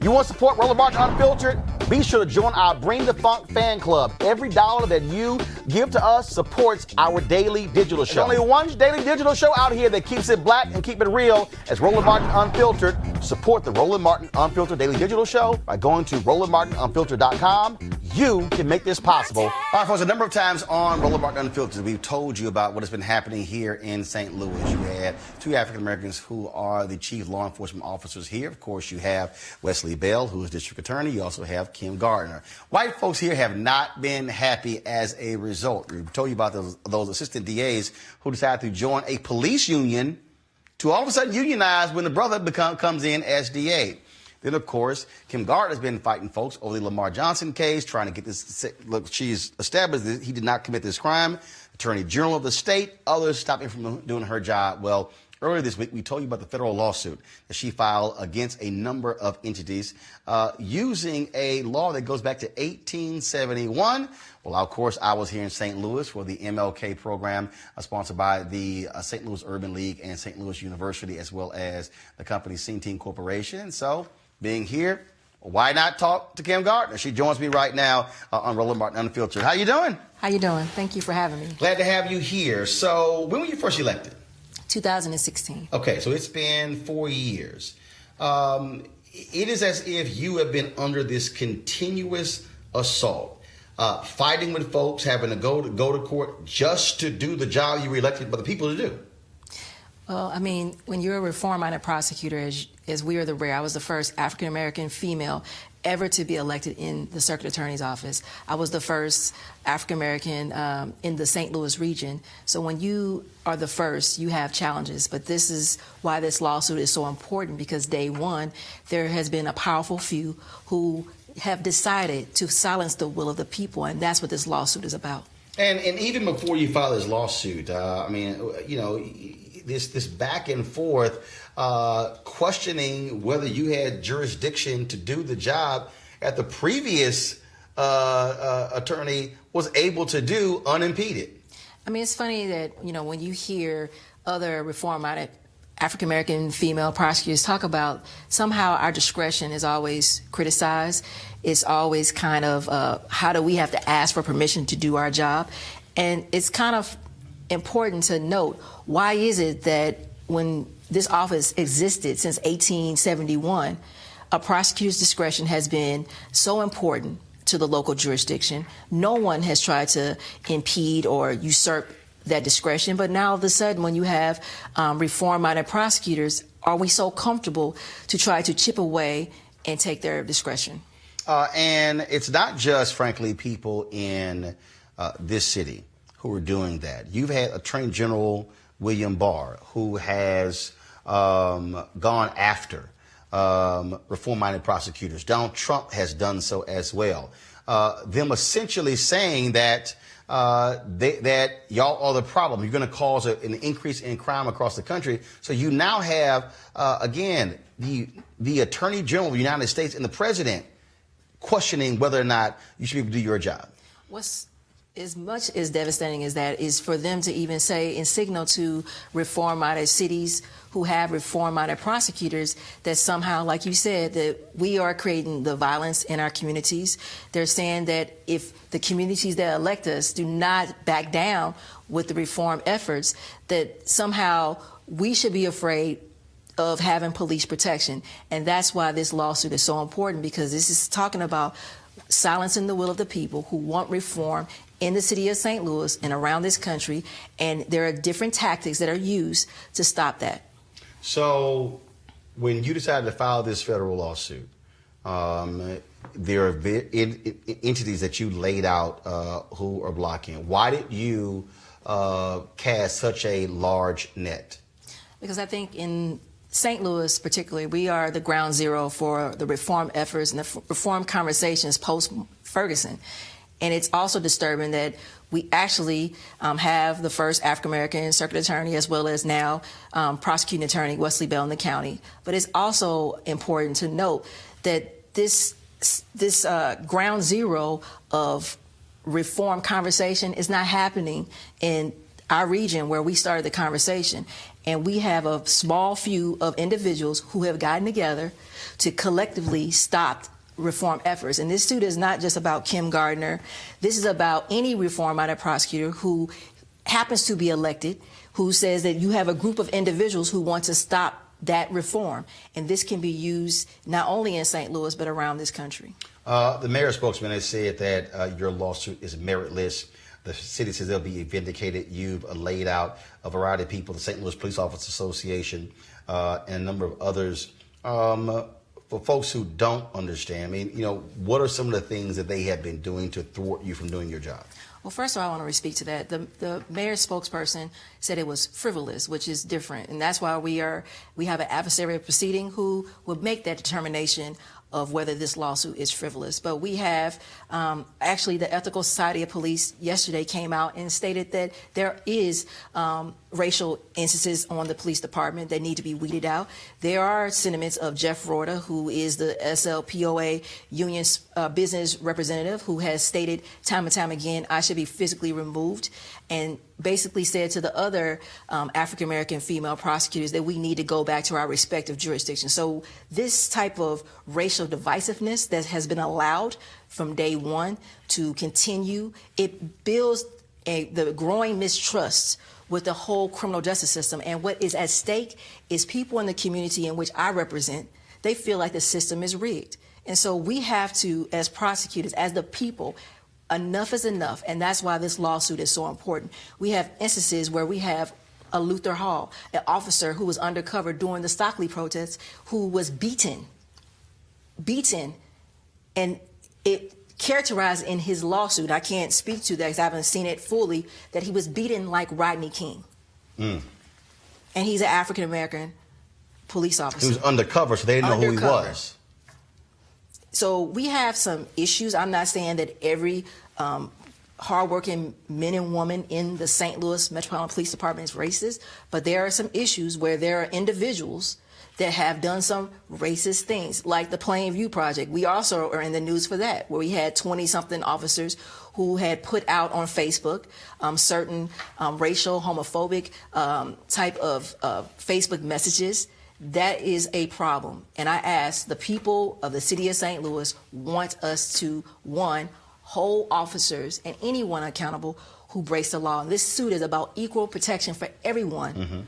You want to support Roland Martin Unfiltered? Be sure to join our Bring the Funk fan club. Every dollar that you give to us supports our daily digital show. There's only one daily digital show out here that keeps it black and keep it real as Roland Martin Unfiltered. Support the Roland Martin Unfiltered daily digital show by going to RolandMartinUnfiltered.com. You can make this possible. All right, folks, a number of times on Roland Martin Unfiltered, we've told you about what has been happening here in St. Louis. You had two African Americans who are the chief law enforcement officers here. Of course, you have Wesley Bell, who is district attorney. You also have Kim Gardner. White folks here have not been happy as a result. We told you about those assistant DAs who decided to join a police union to all of a sudden unionize when the brother comes in as DA. Then, of course, Kim Gardner has been fighting folks over the Lamar Johnson case, trying to get this. Look, she's established that he did not commit this crime. Attorney General of the state, others stopped him from doing her job. Well, earlier this week, we told you about the federal lawsuit that she filed against a number of entities using a law that goes back to 1871. Well, of course, I was here in St. Louis for the MLK program sponsored by the St. Louis Urban League and St. Louis University, as well as the company Centene Corporation. So, being here, why not talk to Kim Gardner? She joins me right now on Roland Martin Unfiltered. How you doing? How you doing? Thank you for having me. Glad to have you here. So, when were you first elected? 2016. Okay, so it's been 4 years. It is as if you have been under this continuous assault, fighting with folks, having to go to court just to do the job you were elected by the people to do. Well, I mean, when you're a reform-minded prosecutor, as we are the rare, I was the first African-American female ever to be elected in the circuit attorney's office. I was the first African-American in the St. Louis region. So when you are the first, you have challenges. But this is why this lawsuit is so important, because day one, there has been a powerful few who have decided to silence the will of the people, and that's what this lawsuit is about. And even before you filed this lawsuit, I mean, you know, this back and forth, questioning whether you had jurisdiction to do the job that the previous attorney was able to do unimpeded. I mean, it's funny that, you know, when you hear other reform-minded African-American female prosecutors talk about somehow our discretion is always criticized. It's always kind of how do we have to ask for permission to do our job? And it's kind of important to note, why is it that when this office existed since 1871, a prosecutor's discretion has been so important to the local jurisdiction? No one has tried to impede or usurp that discretion, but now all of a sudden when you have reform-minded prosecutors, are we so comfortable to try to chip away and take their discretion? And it's not just, frankly, people in this city who are doing that. You've had Attorney General William Barr, who has gone after reform-minded prosecutors. Donald Trump has done so as well. Them essentially saying that that y'all are the problem. You're going to cause an increase in crime across the country. So you now have, again, the Attorney General of the United States and the President questioning whether or not you should be able to do your job. What's as much as devastating as that is for them to even say and signal to reform-minded cities who have reform-minded prosecutors that somehow, like you said, that we are creating the violence in our communities. They're saying that if the communities that elect us do not back down with the reform efforts, that somehow we should be afraid of having police protection. And that's why this lawsuit is so important, because this is talking about silencing the will of the people who want reform in the city of St. Louis and around this country, and there are different tactics that are used to stop that. So when you decided to file this federal lawsuit, there are entities that you laid out who are blocking. Why did you cast such a large net? Because I think in St. Louis particularly, we are the ground zero for the reform efforts and the reform conversations post-Ferguson. And it's also disturbing that we actually have the first African-American circuit attorney, as well as now prosecuting attorney Wesley Bell in the county. But it's also important to note that this ground zero of reform conversation is not happening in our region where we started the conversation. And we have a small few of individuals who have gotten together to collectively stop reform efforts. And this suit is not just about Kim Gardner. This is about any reform-minded prosecutor who happens to be elected, who says that you have a group of individuals who want to stop that reform. And this can be used not only in St. Louis, but around this country. The mayor's spokesman has said that your lawsuit is meritless. The city says they'll be vindicated. You've laid out a variety of people, the St. Louis Police Officers Association, and a number of others. For folks who don't understand, I mean, you know, what are some of the things that they have been doing to thwart you from doing your job? Well, first of all, I want to speak to that. The mayor's spokesperson said it was frivolous, which is different. And that's why we have an adversarial proceeding who will make that determination of whether this lawsuit is frivolous. But we have, actually, the Ethical Society of Police yesterday came out and stated that there is racial instances on the police department that need to be weeded out. There are sentiments of Jeff Rorta, who is the SLPOA union business representative, who has stated time and time again, I should be physically removed, and basically said to the other African-American female prosecutors that we need to go back to our respective jurisdictions. So this type of racial divisiveness that has been allowed from day one to continue, it builds the growing mistrust with the whole criminal justice system. And what is at stake is people in the community in which I represent, they feel like the system is rigged. And so we have to, as prosecutors, as the people, enough is enough, and that's why this lawsuit is so important. We have instances where we have a Luther Hall, an officer who was undercover during the Stockley protests, who was beaten, and it characterized in his lawsuit, I can't speak to that because I haven't seen it fully, that he was beaten like Rodney King. And he's an African-American police officer. He was undercover, so they didn't know who he was. So we have some issues. I'm not saying that every hardworking men and women in the St. Louis Metropolitan Police Department is racist, but there are some issues where there are individuals that have done some racist things, like the Plainview Project. We also are in the news for that, where we had 20-something officers who had put out on Facebook certain racial, homophobic type of Facebook messages. That is a problem. And I ask the people of the city of St. Louis want us to, one, hold officers and anyone accountable who breaks the law. And this suit is about equal protection for everyone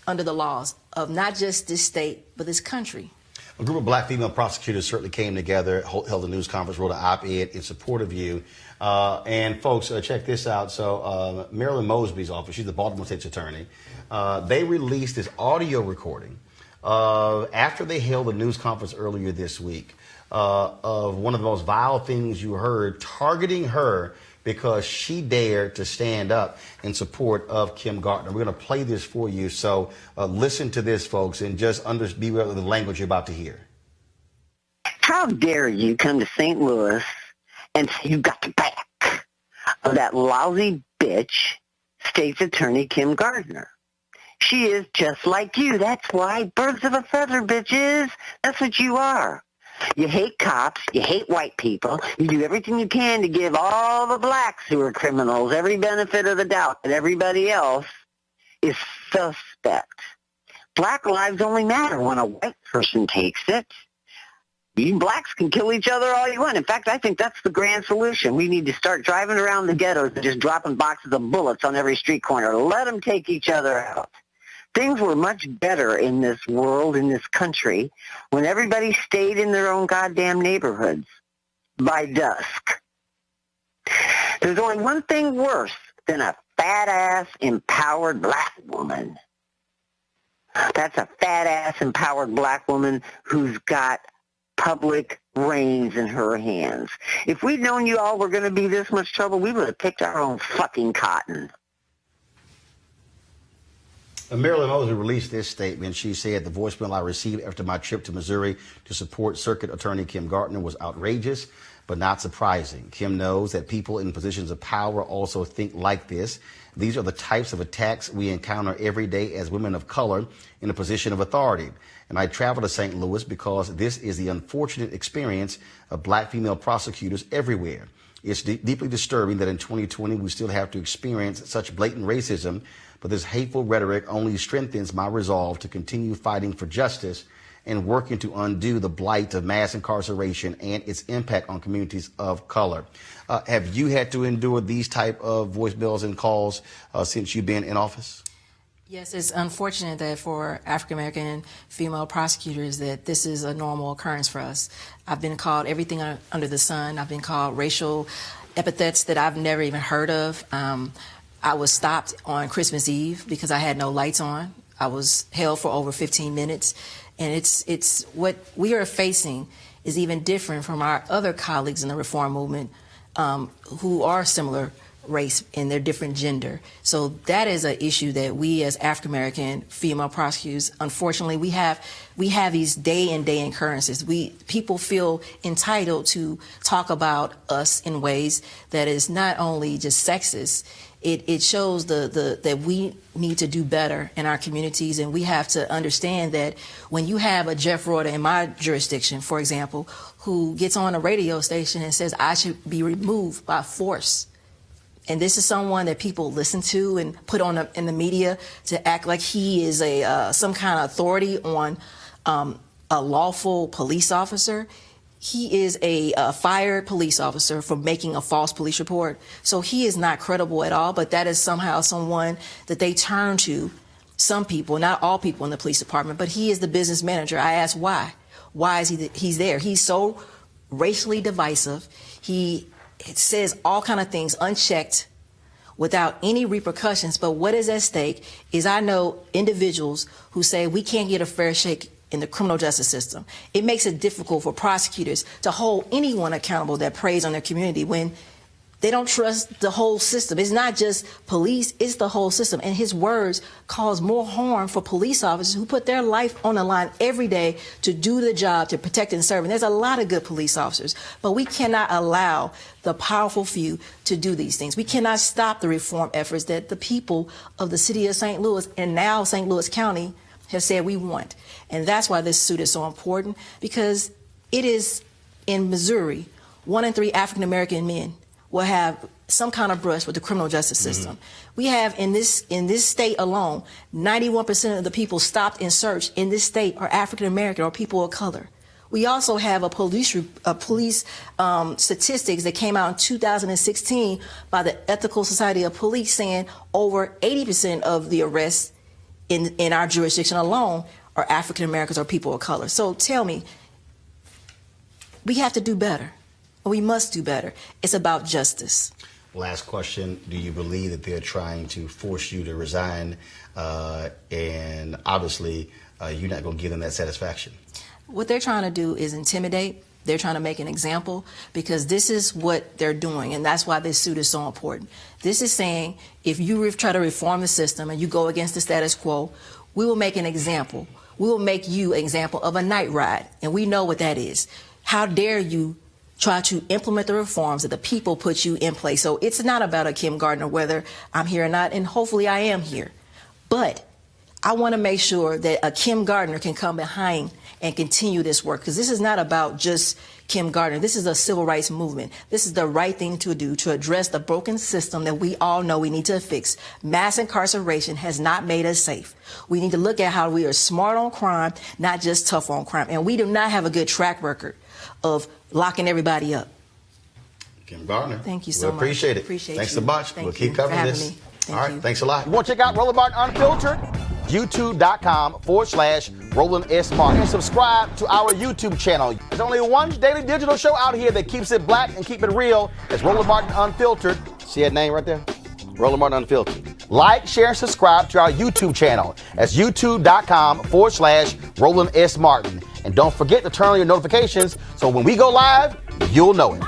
under the laws of not just this state, but this country. A group of black female prosecutors certainly came together, held a news conference, wrote an op-ed in support of you. And folks, check this out. So Marilyn Mosby's office, she's the Baltimore State's attorney, they released this audio recording after they held a news conference earlier this week of one of the most vile things you heard, targeting her because she dared to stand up in support of Kim Gardner. We're going to play this for you, so listen to this, folks, and just be aware of the language you're about to hear. How dare you come to St. Louis and say you got the back of that lousy bitch, State's Attorney Kim Gardner? She is just like you. That's why. Birds of a feather, bitches. That's what you are. You hate cops. You hate white people. You do everything you can to give all the blacks who are criminals every benefit of the doubt, but everybody else is suspect. Black lives only matter when a white person takes it. You blacks can kill each other all you want. In fact, I think that's the grand solution. We need to start driving around the ghettos and just dropping boxes of bullets on every street corner. Let them take each other out. Things were much better in this world, in this country, when everybody stayed in their own goddamn neighborhoods by dusk. There's only one thing worse than a fat-ass, empowered black woman. That's a fat-ass, empowered black woman who's got public reins in her hands. If we'd known you all were going to be this much trouble, we would have picked our own fucking cotton. Marilyn Mosby released this statement. She said, the voicemail I received after my trip to Missouri to support Circuit Attorney Kim Gardner was outrageous, but not surprising. Kim knows that people in positions of power also think like this. These are the types of attacks we encounter every day as women of color in a position of authority. And I travel to St. Louis because this is the unfortunate experience of black female prosecutors everywhere. It's deeply disturbing that in 2020 we still have to experience such blatant racism, but this hateful rhetoric only strengthens my resolve to continue fighting for justice and working to undo the blight of mass incarceration and its impact on communities of color. Have you had to endure these type of voicemails and calls since you've been in office? Yes, it's unfortunate that for African-American female prosecutors that this is a normal occurrence for us. I've been called everything under the sun. I've been called racial epithets that I've never even heard of. I was stopped on Christmas Eve because I had no lights on. I was held for over 15 minutes. And it's what we are facing is even different from our other colleagues in the reform movement who are similar race and their different gender. So that is an issue that we as African-American female prosecutors, unfortunately, we have these day in, day in occurrences. People feel entitled to talk about us in ways that is not only just sexist, it shows that we need to do better in our communities, and we have to understand that when you have a Jeff Rorter in my jurisdiction, for example, who gets on a radio station and says I should be removed by force, and this is someone that people listen to and put on in the media to act like he is some kind of authority on a lawful police officer. He is a fired police officer for making a false police report. So he is not credible at all, but that is somehow someone that they turn to, some people, not all people in the police department, but he is the business manager. I asked why. Why is he's there? He's so racially divisive. It says all kind of things unchecked without any repercussions. But what is at stake is I know individuals who say we can't get a fair shake in the criminal justice system. It makes it difficult for prosecutors to hold anyone accountable that preys on their community when they don't trust the whole system. It's not just police, it's the whole system. And his words cause more harm for police officers who put their life on the line every day to do the job, to protect and serve. And there's a lot of good police officers, but we cannot allow the powerful few to do these things. We cannot stop the reform efforts that the people of the city of St. Louis and now St. Louis County have said we want. And that's why this suit is so important, because it is in Missouri, 1 in 3 African-American men will have some kind of brush with the criminal justice system. Mm-hmm. We have in this state alone, 91% of the people stopped and searched in this state are African-American or people of color. We also have a police statistics that came out in 2016 by the Ethical Society of Police saying over 80% of the arrests in our jurisdiction alone are African Americans or people of color. So tell me, we have to do better. We must do better. It's about justice. Last question. Do you believe that they're trying to force you to resign? And obviously, you're not going to give them that satisfaction. What they're trying to do is intimidate. They're trying to make an example, because this is what they're doing, and that's why this suit is so important. This is saying if you try to reform the system and you go against the status quo, we will make an example. We will make you an example of a night ride, and we know what that is. How dare you try to implement the reforms that the people put you in place? So it's not about a Kim Gardner, whether I'm here or not, and hopefully I am here. But I want to make sure that a Kim Gardner can come behind and continue this work, because this is not about just Kim Gardner. This is a civil rights movement. This is the right thing to do to address the broken system that we all know we need to fix. Mass incarceration has not made us safe. We need to look at how we are smart on crime, not just tough on crime. And we do not have a good track record of locking everybody up. Kim Gardner. Thank you so much. Appreciate it. Thanks so much. We'll keep covering this. All right. Thanks a lot. You want to check out Roland Martin Unfiltered? YouTube.com/Roland S. Martin. And subscribe to our YouTube channel. There's only one daily digital show out here that keeps it black and keep it real. It's Roland Martin Unfiltered. See that name right there? Roland Martin Unfiltered. Like, share, and subscribe to our YouTube channel. That's YouTube.com/Roland S. Martin. And don't forget to turn on your notifications so when we go live, you'll know it.